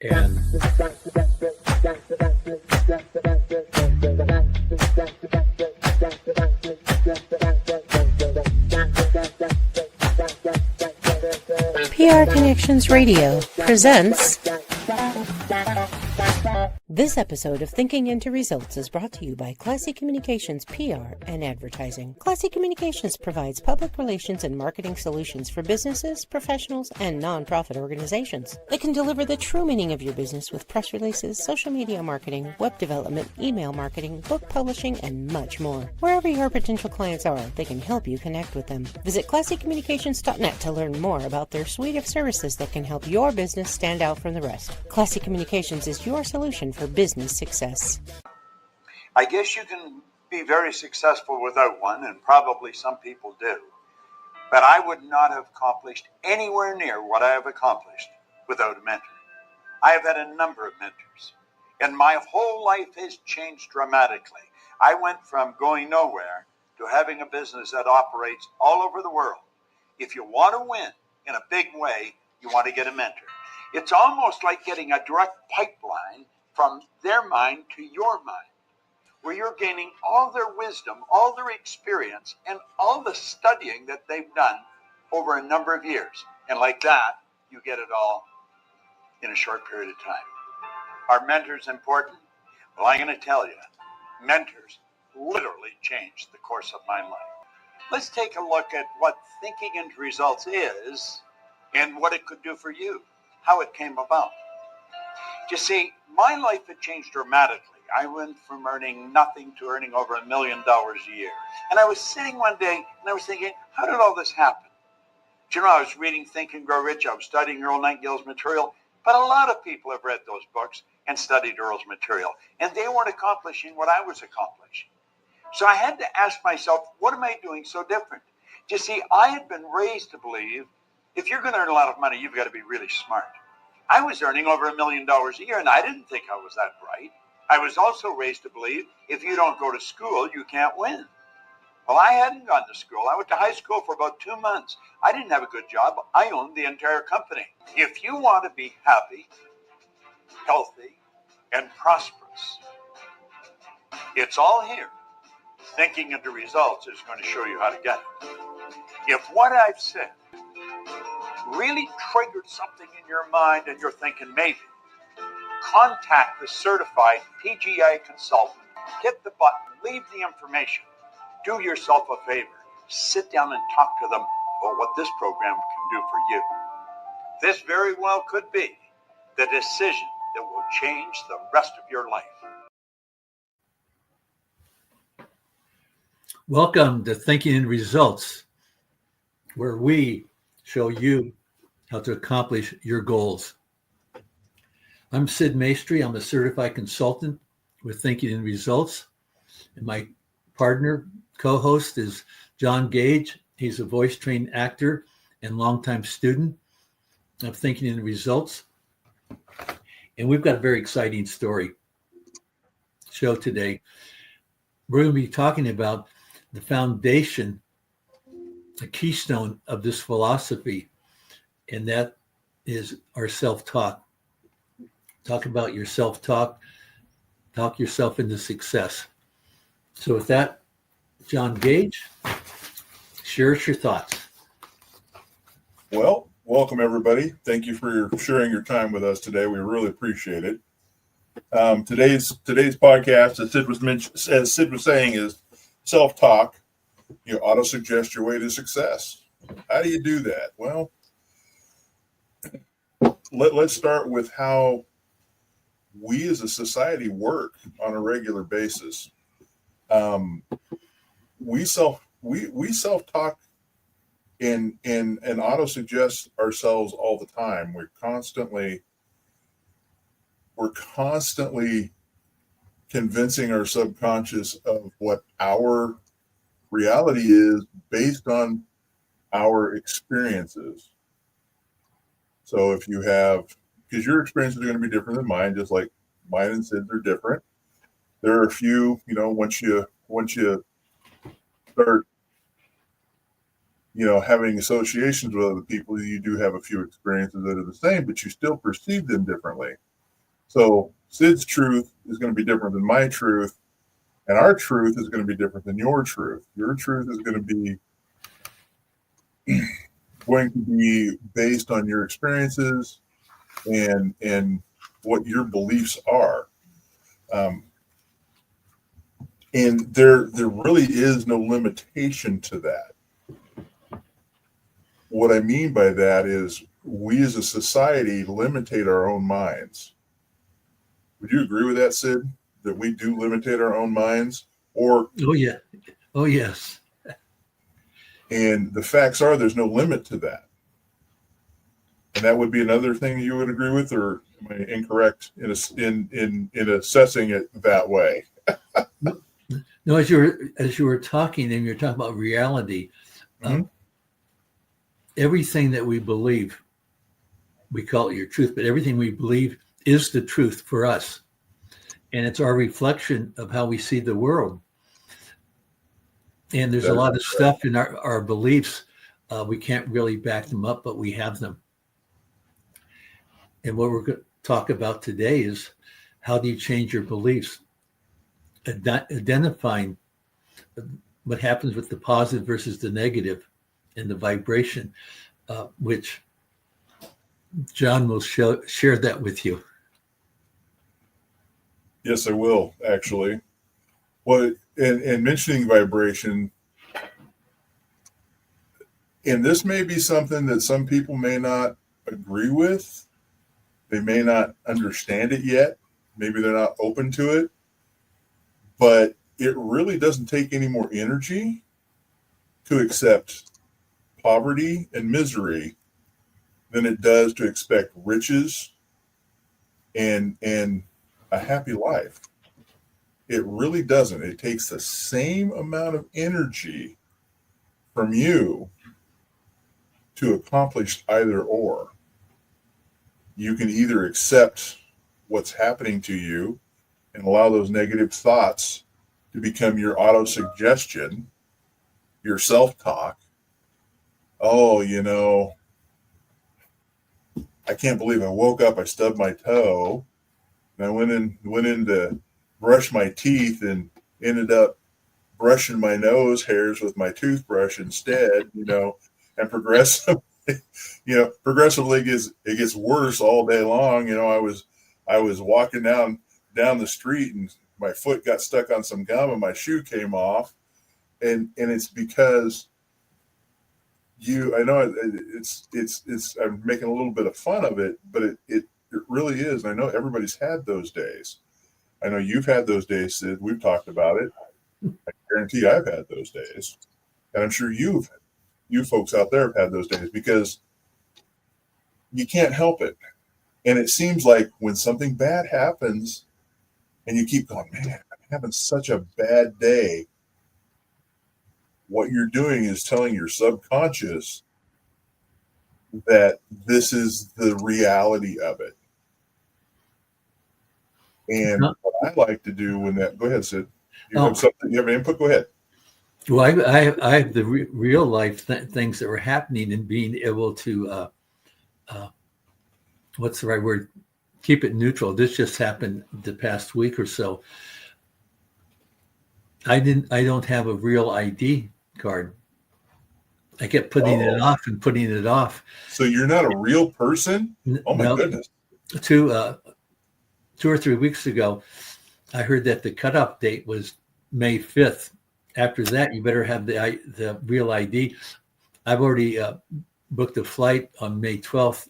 And PR Connections Radio presents. This episode of Thinking into Results is brought to you by Classy Communications PR and Advertising. Classy Communications provides public relations and marketing solutions for businesses, professionals, and nonprofit organizations. They can deliver the true meaning of your business with press releases, social media marketing, web development, email marketing, book publishing, and much more. Wherever your potential clients are, they can help you connect with them. Visit classycommunications.net to learn more about their suite of services that can help your business stand out from the rest. Classy Communications is your solution for business success. I guess you can be very successful without one, and probably some people do. But I would not have accomplished anywhere near what I have accomplished without a mentor. I have had a number of mentors, and my whole life has changed dramatically. I went from going nowhere to having a business that operates all over the world. If you want to win in a big way, you want to get a mentor. It's almost like getting a direct pipeline from their mind to your mind, where you're gaining all their wisdom, all their experience, and all the studying that they've done over a number of years. And like that, you get it all in a short period of time. Are mentors important? Well, I'm going to tell you, mentors literally changed the course of my life. Let's take a look at what thinking into results is and what it could do for you, how it came about. You see, my life had changed dramatically. I went from earning nothing to earning over $1 million a year. And I was sitting one day and I was thinking, how did all this happen? Do you know, I was reading Think and Grow Rich. I was studying Earl Nightingale's material. But a lot of people have read those books and studied Earl's material. And they weren't accomplishing what I was accomplishing. So I had to ask myself, what am I doing so different? You see, I had been raised to believe if you're going to earn a lot of money, you've got to be really smart. I was earning over $1 million a year, and I didn't think I was that bright. I was also raised to believe if you don't go to school, you can't win. Well, I hadn't gone to school. I went to high school for about 2 months. I didn't have a good job. I owned the entire company. If you want to be happy, healthy, and prosperous, it's all here. Thinking into Results is going to show you how to get it. If what I've said really triggered something in your mind and you're thinking maybe, contact the certified PGI consultant, hit the button, leave the information, do yourself a favor, sit down and talk to them about what this program can do for you. This very well could be the decision that will change the rest of your life. welcome to Thinking in Results, where we show you how to accomplish your goals. I'm Sid Maestri. I'm a certified consultant with Thinking in Results. And my partner, co-host is John Gage. He's a voice-trained actor and longtime student of Thinking in Results. And we've got a very exciting show today. We're going to be talking about the foundation, the keystone of this philosophy, and that is our self-talk. Talk about your self-talk, talk yourself into success. So with that, John Gage, share us your thoughts. Well, welcome everybody. Thank you for sharing your time with us today. We really appreciate it. Today's podcast, as Sid was saying, is self-talk. You auto-suggest your way to success. How do you do that? Well, let's start with how we as a society work on a regular basis. We self-talk and auto-suggest ourselves all the time. We're constantly convincing our subconscious of what our reality is based on our experiences. So if you have, because your experiences are going to be different than mine, just like mine and Sid's are different. There are a few, once you start, having associations with other people, you do have a few experiences that are the same, but you still perceive them differently. So Sid's truth is going to be different than my truth, and our truth is going to be different than your truth. Your truth is going to be based on your experiences and what your beliefs are. And there really is no limitation to that. What I mean by that is we as a society limitate our own minds. Would you agree with that, Sid? That we do limitate our own minds? Or Oh yeah. Oh yes. and the facts are there's no limit to that. And that would be another thing you would agree with, or am I incorrect in assessing it that way? No, as you were talking, and you're talking about reality, everything that we believe, we call it your truth, but everything we believe is the truth for us, and it's our reflection of how we see the world. And there's a lot of stuff in our beliefs, we can't really back them up, but we have them. And what we're going to talk about today is how do you change your beliefs, identifying what happens with the positive versus the negative and the vibration, which John will share that with you. Yes, I will, actually. Well, and mentioning vibration, and this may be something that some people may not agree with. They may not understand it yet. Maybe they're not open to it. But it really doesn't take any more energy to accept poverty and misery than it does to expect riches and a happy life. It really doesn't. It takes the same amount of energy from you to accomplish either or. You can either accept what's happening to you and allow those negative thoughts to become your auto-suggestion, your self-talk. Oh, I can't believe I woke up, I stubbed my toe, and I went in to brush my teeth and ended up brushing my nose hairs with my toothbrush instead, and progressively it gets worse all day long. I was walking down the street and my foot got stuck on some gum and my shoe came off, and it's because I know it's I'm making a little bit of fun of it, but it really is. I know everybody's had those days. I know you've had those days, Sid. We've talked about it. I guarantee I've had those days, and I'm sure you folks out there have had those days, because you can't help it. And it seems like when something bad happens and you keep going, man, I'm having such a bad day, what you're doing is telling your subconscious that this is the reality of it. And what I like to do go ahead, Sid. You have something, you have an input? Go ahead. Well, I have the real life things that were happening and being able to, what's the right word? Keep it neutral. This just happened the past week or so. I don't have a real ID card. I kept putting it off and putting it off. So you're not a real person? Oh my goodness. 2 or 3 weeks ago, I heard that the cutoff date was May 5th. After that, you better have the real ID. I've already booked a flight on May 12th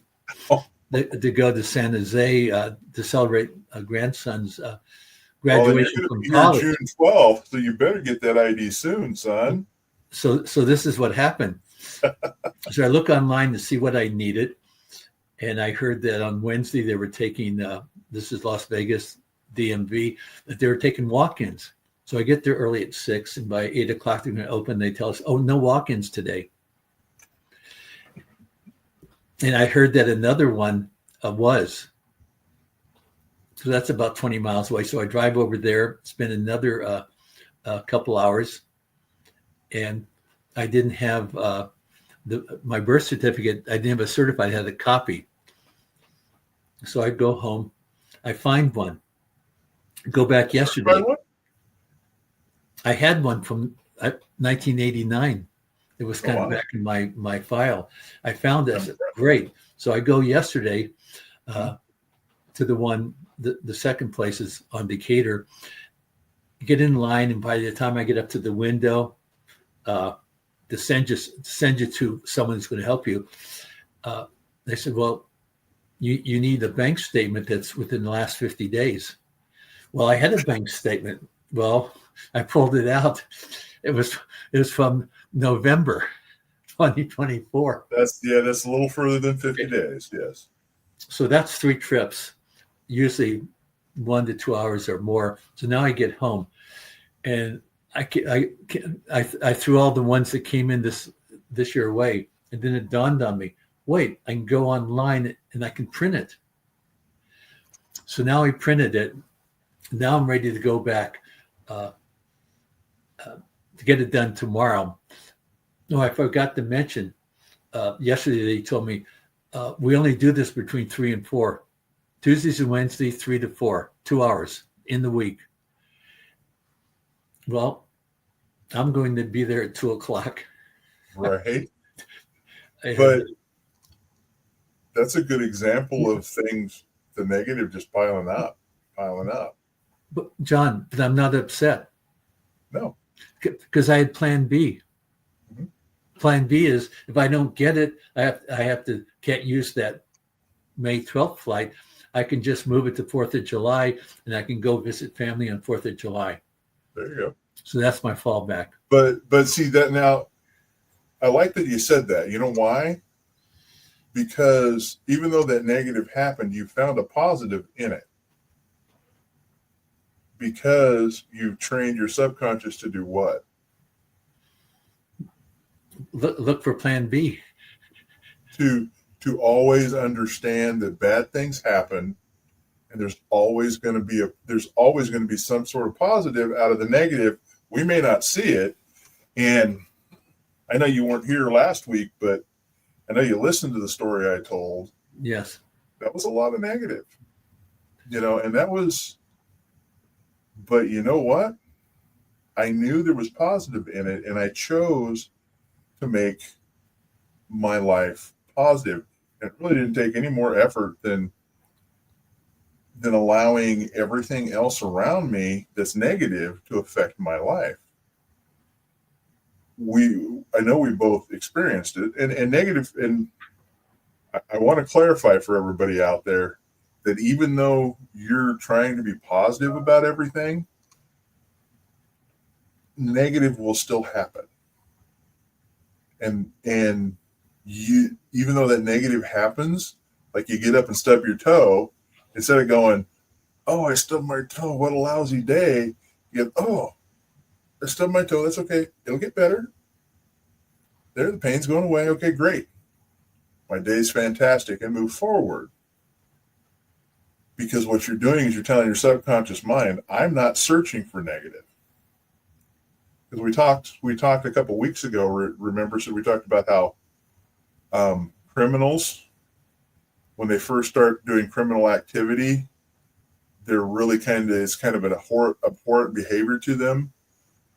to go to San Jose to celebrate a grandson's graduation from college. June 12th, so you better get that ID soon, son. So this is what happened. So I look online to see what I needed, and I heard that on Wednesday they were taking, this is Las Vegas, DMV, that they were taking walk-ins. So I get there early at 6, and by 8 o'clock they're going to open. They tell us, oh, no walk-ins today. And I heard that another one was. So that's about 20 miles away. So I drive over there, spend another couple hours, and I didn't have my birth certificate. I didn't have a certified. I had a copy. So I'd go home. I find one. Go back yesterday. By what? I had one from 1989. It was kind of wow. back in my file. I found this. Great. So I go yesterday to the one, the second place is on Decatur. Get in line, and by the time I get up to the window, to send you to someone who's going to help you, they said, well, you need a bank statement that's within the last 50 days. Well, I had a bank statement. Well, I pulled it out. It was from November 2024. That's a little further than 50 days. Yes. So that's 3 trips, usually 1 to 2 hours or more. So now I get home, and I threw all the ones that came in this year away, and then it dawned on me, wait, I can go online and I can print it. So now I printed it. Now I'm ready to go back to get it done tomorrow. No, I forgot to mention, yesterday they told me we only do this between 3 and 4. Tuesdays and Wednesdays, 3 to 4, 2 hours in the week. Well, I'm going to be there at 2:00. Right. But that's a good example of things, the negative just piling up. But John, but I'm not upset. No. Because I had Plan B. Mm-hmm. Plan B is if I don't get it, can't use that May 12th flight. I can just move it to 4th of July, and I can go visit family on 4th of July. There you go. So that's my fallback. But see that now, I like that you said that. You know why? Because even though that negative happened, you found a positive in it. Because you've trained your subconscious to do what? Look for Plan B. To always understand that bad things happen, and there's always going to be some sort of positive out of the negative. We may not see it, and I know you weren't here last week, but I know you listened to the story I told. Yes, that was a lot of negative, and that was. But you know what? I knew there was positive in it, and I chose to make my life positive. It really didn't take any more effort than allowing everything else around me that's negative to affect my life. I know we both experienced it, and negative. And I want to clarify for everybody out there that even though you're trying to be positive about everything, negative will still happen. And you, even though that negative happens, like you get up and stub your toe, instead of going, oh, I stubbed my toe, what a lousy day, you go, oh, I stubbed my toe, that's okay, it'll get better. There, the pain's going away, okay, great. My day's fantastic, and move forward. Because what you're doing is you're telling your subconscious mind, I'm not searching for negative. Because we talked a couple of weeks ago, remember, so we talked about how criminals, when they first start doing criminal activity, they're really it's kind of an abhorrent behavior to them,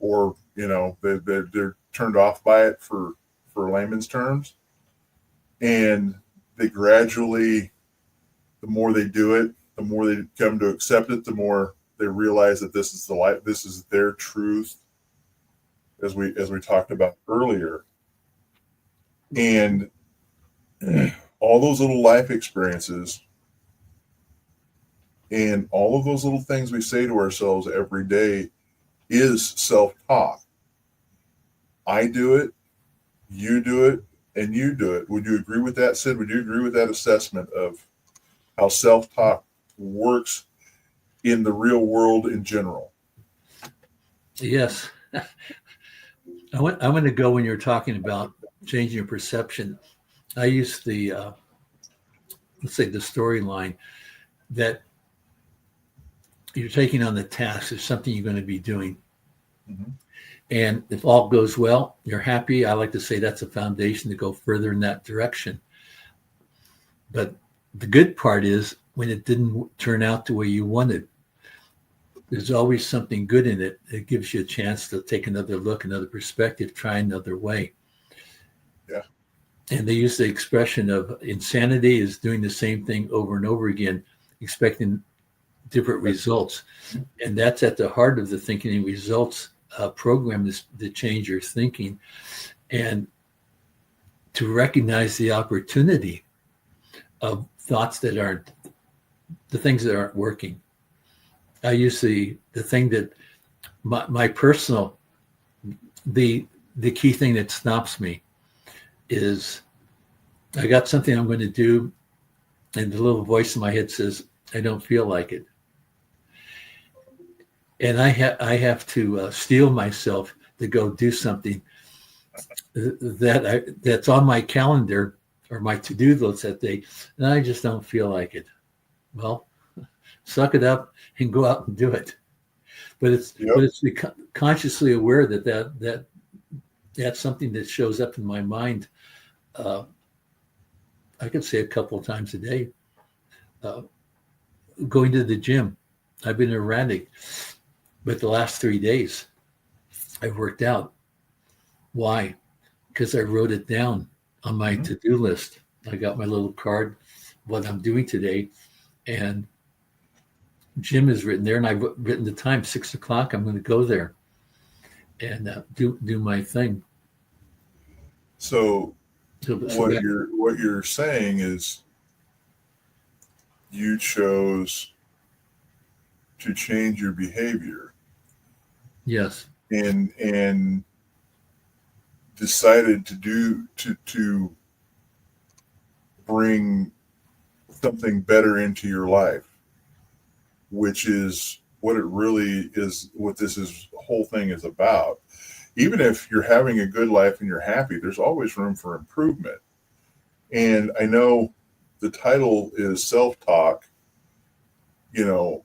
or, they're turned off by it for layman's terms. And they gradually, the more they do it, the more they come to accept it, the more they realize that this is the life, this is their truth, as we talked about earlier. And all those little life experiences and all of those little things we say to ourselves every day is self-talk. I do it, you do it, and you do it. Would you agree with that, Sid? Would you agree with that assessment of how self-talk works in the real world in general? Yes. I want to go when you're talking about changing your perception. I use the, let's say, the storyline that you're taking on the task is something you're going to be doing. Mm-hmm. And if all goes well, you're happy. I like to say that's a foundation to go further in that direction. But the good part is when it didn't turn out the way you wanted. There's always something good in it. It gives you a chance to take another look, another perspective, try another way. Yeah. And they use the expression of insanity is doing the same thing over and over again, expecting different results. And that's at the heart of the thinking and results program, is to change your thinking and to recognize the opportunity of thoughts that aren't, the things that aren't working. I use the thing that my personal, the key thing that stops me is I got something I'm going to do, and the little voice in my head says, I don't feel like it. And I have to steel myself to go do something that's on my calendar or my to-do list that day, and I just don't feel like it. Well, suck it up and go out and do it. But it's consciously aware that that's something that shows up in my mind. I could say a couple of times a day. Going to the gym, I've been erratic, but the last 3 days I've worked out. Why? Because I wrote it down on my to-do list. I got my little card, what I'm doing today, and gym is written there, and I've written the time, 6 o'clock. I'm going to go there and do my thing. So what you're saying is you chose to change your behavior. Yes. And decided to bring something better into your life, which is what it really is, what whole thing is about. Even if you're having a good life and you're happy, there's always room for improvement. And I know the title is self-talk. You know,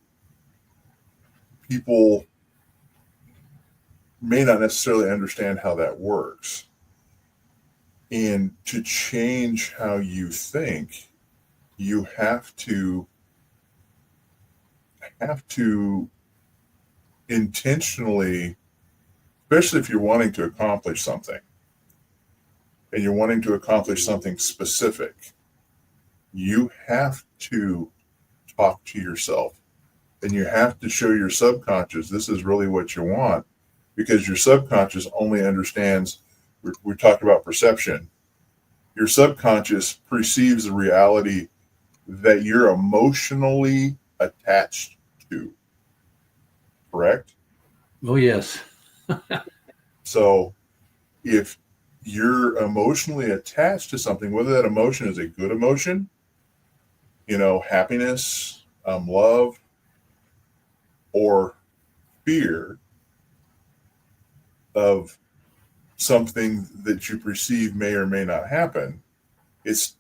people may not necessarily understand how that works. And to change how you think, you have to intentionally, especially if you're wanting to accomplish something and you're wanting to accomplish something specific, you have to talk to yourself and you have to show your subconscious this is really what you want, because your subconscious only understands, we talked about perception. Your subconscious perceives the reality that you're emotionally attached to. Correct? Oh, yes. So if you're emotionally attached to something, whether that emotion is a good emotion, happiness, love, or fear of something that you perceive may or may not happen,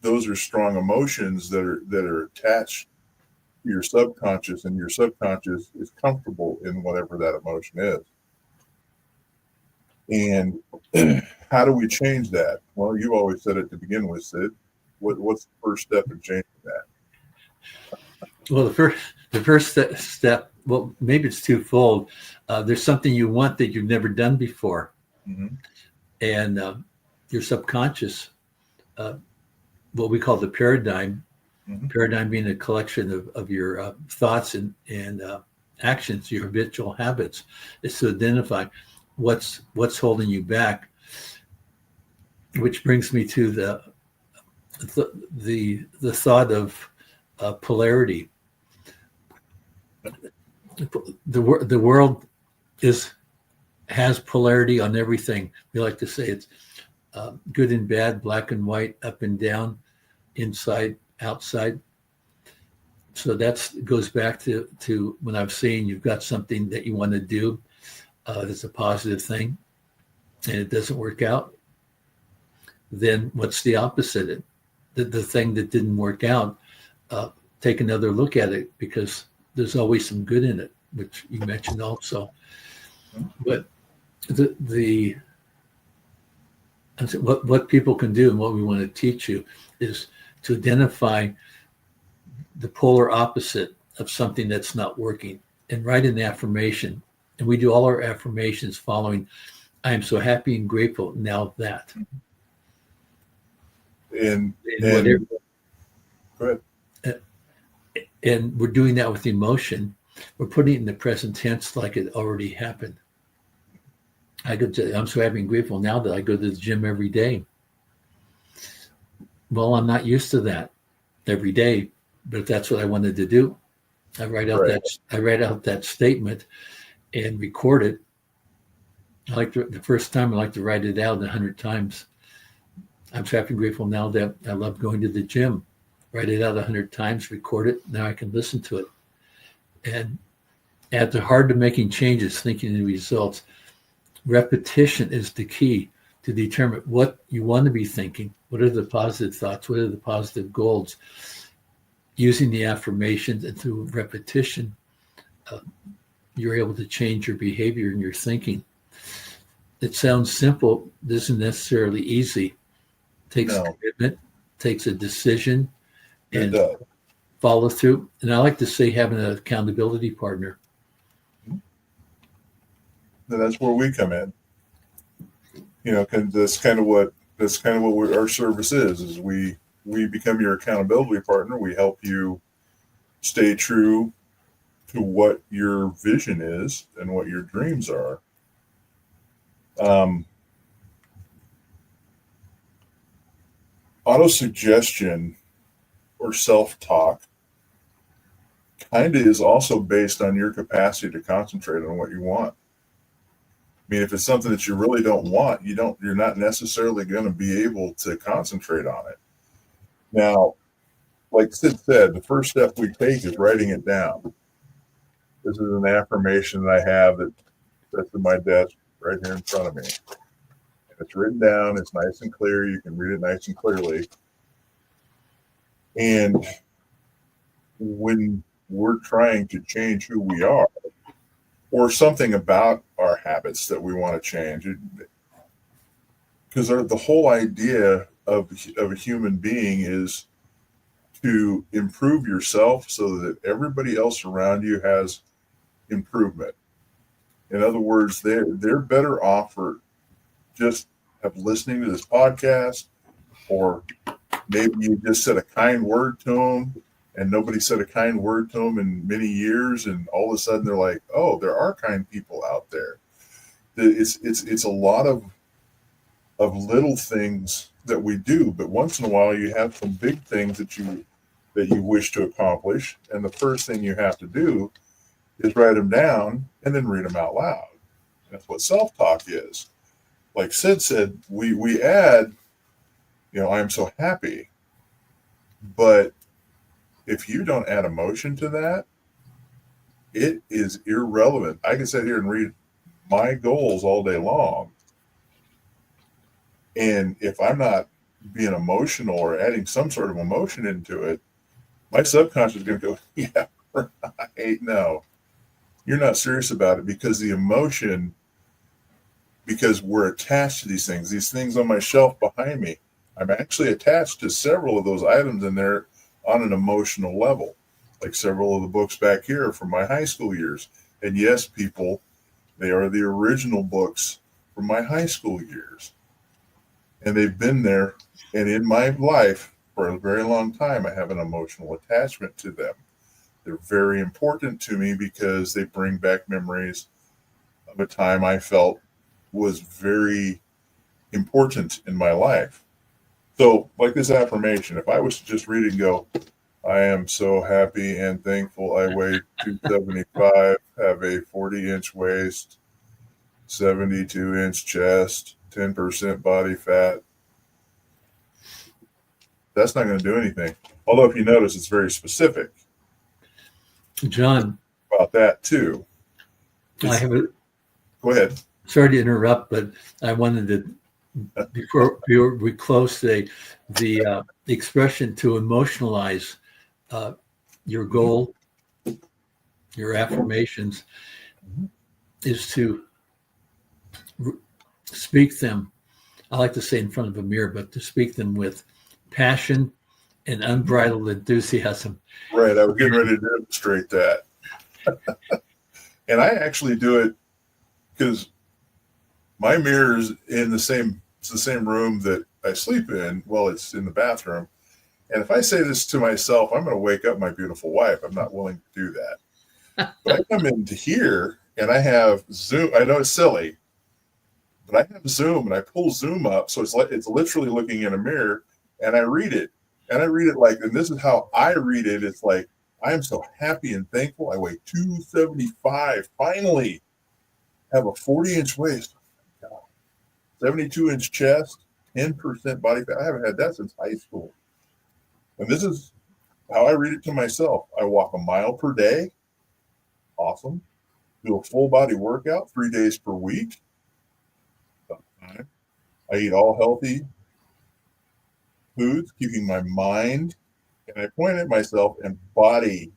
those are strong emotions that are attached to your subconscious, and your subconscious is comfortable in whatever that emotion is. And how do we change that? Well, you always said it to begin with, Sid. What's the first step in changing that? Well, the first step, well, maybe it's twofold. There's something you want that you've never done before. Mm-hmm. And your subconscious, what we call the paradigm, paradigm being a collection of your thoughts and actions, your habitual habits, is to identify what's holding you back, which brings me to the thought of polarity. The world has polarity on everything. We like to say it's good and bad, black and white, up and down, inside, outside. So that goes back to when I was saying you've got something that you want to do that's a positive thing, and it doesn't work out. Then what's the opposite? The thing that didn't work out, take another look at it, because there's always some good in it, which you mentioned also. But what people can do and what we want to teach you is to identify the polar opposite of something that's not working and write an affirmation. And we do all our affirmations following, I am so happy and grateful now that. And whatever, go ahead. And we're doing that with emotion. We're putting it in the present tense like it already happened. I'm so happy and grateful now that I go to the gym every day. Well, I'm not used to that every day, but if that's what I wanted to do, I write out that statement and record it. The first time I like to write it out 100 times. I'm so happy and grateful now that I love going to the gym. Write it out 100 times, record it. Now I can listen to it. And at the heart of making changes, thinking the results, repetition is the key to determine what you want to be thinking. What are the positive thoughts? What are the positive goals? Using the affirmations and through repetition, you're able to change your behavior and your thinking. It sounds simple. It isn't necessarily easy. It takes commitment, takes a decision, and follow through. And I like to say having an accountability partner. That's where we come in. That's kind of what our service is we become your accountability partner. We help you stay true to what your vision is and what your dreams are. Auto-suggestion or self-talk kind of is also based on your capacity to concentrate on what you want. I mean, if it's something that you really don't want, you're not necessarily going to be able to concentrate on it. Now, like Sid said, the first step we take is writing it down. This is an affirmation that I have that's in my desk right here in front of me. And it's written down. It's nice and clear. You can read it nice and clearly. And when we're trying to change who we are, or something about our habits that we want to change, because the whole idea of a human being is to improve yourself so that everybody else around you has improvement. In other words, they're better off for just listening to this podcast, or maybe you just said a kind word to them and nobody said a kind word to them in many years, and all of a sudden they're like, oh, there are kind people out there. It's a lot of little things that we do, but once in a while you have some big things that you wish to accomplish, and the first thing you have to do is write them down and then read them out loud. That's what self-talk is. Like Sid said, we add, I'm so happy, but if you don't add emotion to that, it is irrelevant. I can sit here and read my goals all day long, and if I'm not being emotional or adding some sort of emotion into it, my subconscious is going to go, yeah, right, no, you're not serious about it, because the emotion, because we're attached to these things on my shelf behind me, I'm actually attached to several of those items in there on an emotional level, like several of the books back here from my high school years. And yes, people, they are the original books from my high school years. And they've been there, and in my life for a very long time, I have an emotional attachment to them. They're very important to me because they bring back memories of a time I felt was very important in my life. So, like this affirmation, if I was to just read it and go, I am so happy and thankful I weigh 275, have a 40-inch waist, 72-inch chest, 10% body fat, that's not going to do anything. Although, if you notice, it's very specific. John, about that too. Go ahead. Sorry to interrupt, but I wanted to, before we close today, the expression to emotionalize your goal, your affirmations, is to speak them. I like to say in front of a mirror, but to speak them with passion and unbridled enthusiasm. Right. I was getting ready to demonstrate that. And I actually do it because my mirror is it's the same room that I sleep in. Well, it's in the bathroom. And if I say this to myself, I'm going to wake up my beautiful wife. I'm not willing to do that. But I come into here and I have Zoom. I know it's silly, but I have Zoom and I pull Zoom up. So it's literally looking in a mirror and I read it. And I read it like, and this is how I read it. It's like, I am so happy and thankful. I weigh 275. Finally have a 40-inch waist, 72-inch chest, 10% body fat. I haven't had that since high school. And this is how I read it to myself. I walk a mile per day. Awesome. Do a full body workout 3 days per week. I eat all healthy foods, keeping my mind, and I point at myself and body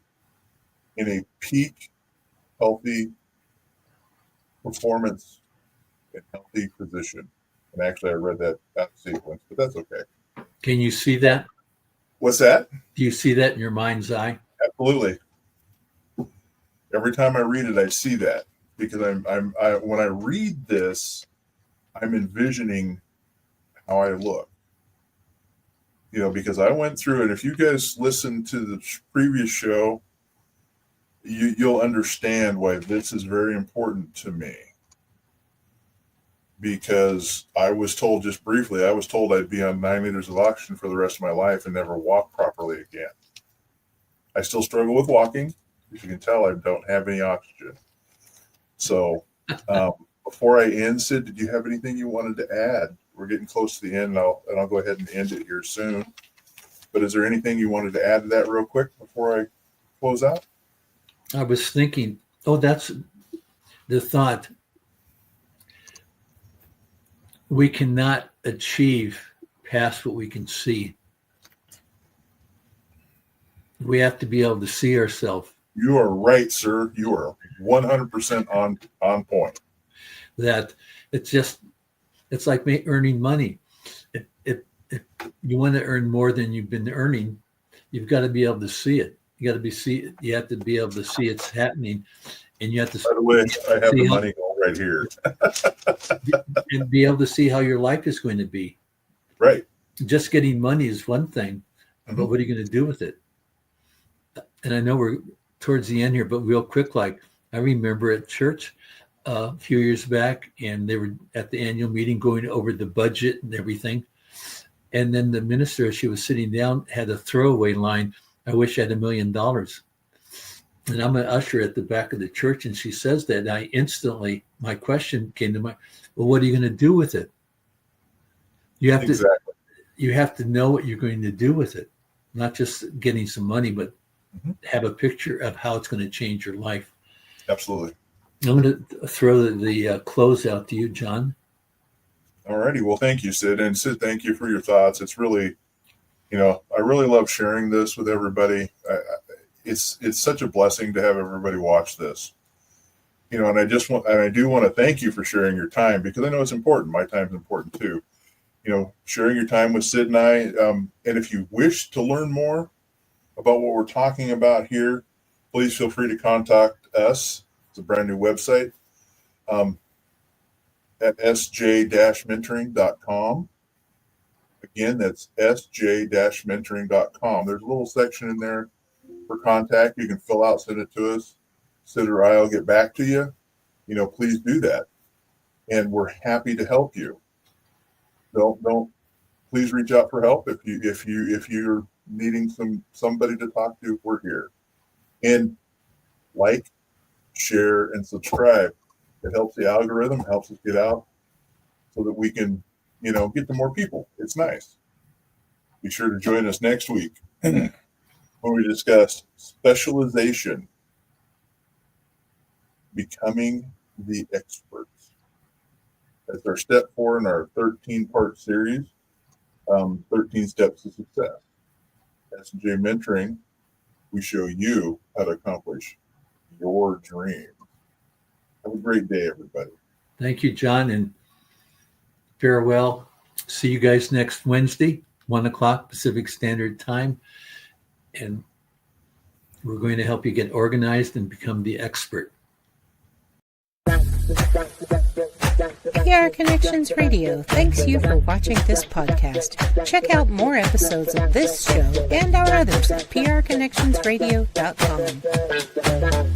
in a peak, healthy performance and healthy position. And actually, I read that out of sequence, but that's okay. Can you see that? What's that? Do you see that in your mind's eye? Absolutely. Every time I read it, I see that because when I read this, I'm envisioning how I look. Because I went through it. If you guys listen to the previous show, you'll understand why this is very important to me. Because I was told just briefly, I'd be on 9 liters of oxygen for the rest of my life and never walk properly again. I still struggle with walking. As you can tell, I don't have any oxygen. So before I end, Sid, did you have anything you wanted to add? We're getting close to the end, and I'll go ahead and end it here soon. But is there anything you wanted to add to that real quick before I close out? I was thinking, that's the thought. We cannot achieve past what we can see. We have to be able to see ourselves. You are right, sir. You are 100% on point. That it's like earning money. If you want to earn more than you've been earning, you've got to be able to see it. You have to be able to see it's happening, and you have to. By the way, I have the money right here, and be able to see how your life is going to be. Right. Just getting money is one thing, but what are you going to do with it? And I know we're towards the end here, but real quick, like I remember at church a few years back, and they were at the annual meeting going over the budget and everything. And then the minister, as she was sitting down, had a throwaway line, "I wish I had $1 million." And I'm an usher at the back of the church, and she says that, and I instantly, my question came to mind, well, what are you going to do with it? You have to know what you're going to do with it, not just getting some money, but have a picture of how it's going to change your life. Absolutely. I'm going to throw the close out to you, John. All righty. Well, thank you, Sid. And Sid, thank you for your thoughts. It's really, I really love sharing this with everybody. It's such a blessing to have everybody watch this. And I do want to thank you for sharing your time, because I know it's important. My time is important too. Sharing your time with Sid and I. And if you wish to learn more about what we're talking about here, please feel free to contact us. It's a brand new website at sj-mentoring.com. Again, that's sj-mentoring.com. There's a little section in there for contact. You can fill out, send it to us. Sid or I will get back to you. Please do that. And we're happy to help you. Don't please reach out for help if you're needing somebody to talk to. We're here. And like, share, and subscribe. It helps the algorithm, helps us get out so that we can, get to more people. It's nice. Be sure to join us next week when we discuss specialization, becoming the experts. That's our step 4 in our 13-part series, 13 Steps to Success. S&J Mentoring, we show you how to accomplish your dream. Have a great day, everybody. Thank you, John, and farewell. See you guys next Wednesday. 1 o'clock Pacific Standard Time. And we're going to help you get organized and become the expert. PR Connections Radio thanks you for watching this podcast. Check out more episodes of this show and our others at prconnectionsradio.com.